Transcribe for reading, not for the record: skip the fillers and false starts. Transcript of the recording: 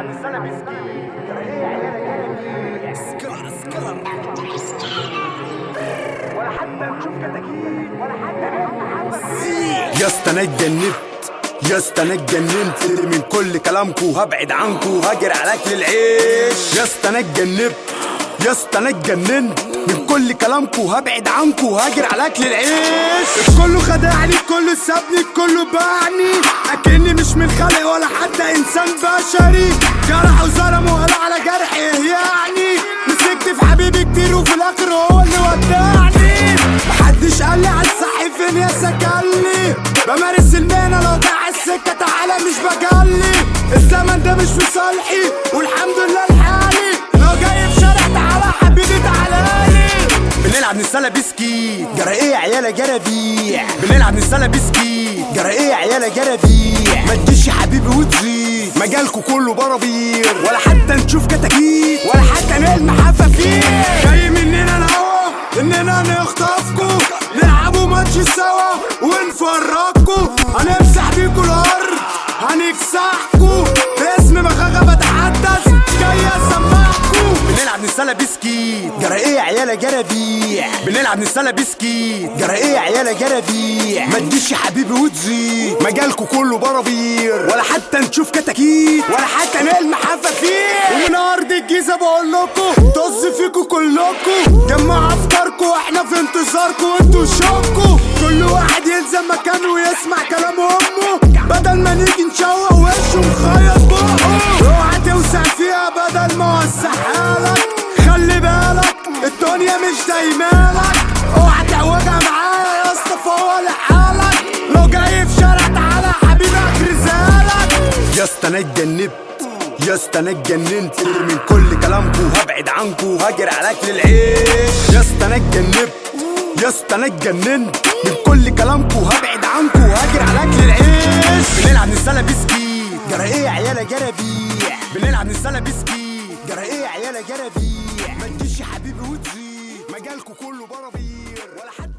بنلعب السنة مسكين ايه عيالة سكار ولا حتى نشوف كتاكيت ولا حتى يا اسطى انا اتجننت، يا اسطى انا اتجننت من كل كلامكو، هبعد عنكو هاجر على اكل العيش. يا اسطى انا اتجننت، يا اسطى انا اتجننت من كل كلامكو، هبعد عنكو هاجر على اكل العيش. كله خدعني، كله سابني، كله باعني، اكني مش من خلق ولا حتى انسان بشري. جرح وظلم وقال على جرحي يعني، مسكت في حبيبي كتير وفي الاخر هو اللي ودعني. محدش قال لي على الصح فين يا سكلي، بمارس المهنة لو ضاع السكة تعالى مش بجلي. الزمن ده مش في صالحي والحمد لله لحالي، لو جاي في شارع تعالى حبيبي تعالالي. بنلعب نسالة بسكيت جرى ايه يا عيالة جرابيع، بنلعب نسالة بسكيت جرى ايه يا عيالة جرابيع. ما تجيش يا حبيبي وتزيد مجالكوا كله برابير، ولا حتى نشوف كتاكيت ولا حتى نلمح حفافير. جاي مننا الهوا اننا نخطفكوا، نلعبوا ماتش سوا ونفرجكوا، هنمسح بيكوا الارض هنكسحكوا. باسم مغاغة بتحدث جاي اسمعكوا. بنلعب نسالة بسكيت جرى ايه يا عيالة جرابيع، بنلعب نسالة بسكيت جرى ايه يا عيالة جرابيع. ما تجيش يا حبيبي وتزيد مجالكوا كله برابير، ولا حتى نشوف كتاكيت ولا حتى نلمح حفافير. ومن ارض الجيزة بقولكوا طز فيكوا كلكوا، جمعوا افكاركوا احنا في انتظاركوا وانتوا شوكوا. كل واحد يلزم مكانه ويسمع كلام امه، بدل ما نيجي نشوق وشه ونخيط بقه. اوعى توسع فيها بدل ما اوسعها لك، خلي بالك الدنيا مش دايمالك. اوعى تعوجها معايا يا اسطى فوق لحالك، لو جاي في شارع تعالى حبيبي اكرزالك. يا اسطى انا اتجننت، يا اسطى انا اتجننت من كل كلامكو، هبعد عنكو هاجر على اكل العيش. يا اسطى انا اتجننت، يا اسطى انا اتجننت من كل كلامكو، هبعد عنكو هاجر على اكل العيش. بنلعب نسالة بسكيت جرى ايه يا عيالة جرابيع، بنلعب نسالة بسكيت جرى ايه يا عيالة جرابيع. ما تجيش يا حبيبي وتزيد مجالكو كله برابير، ولا حد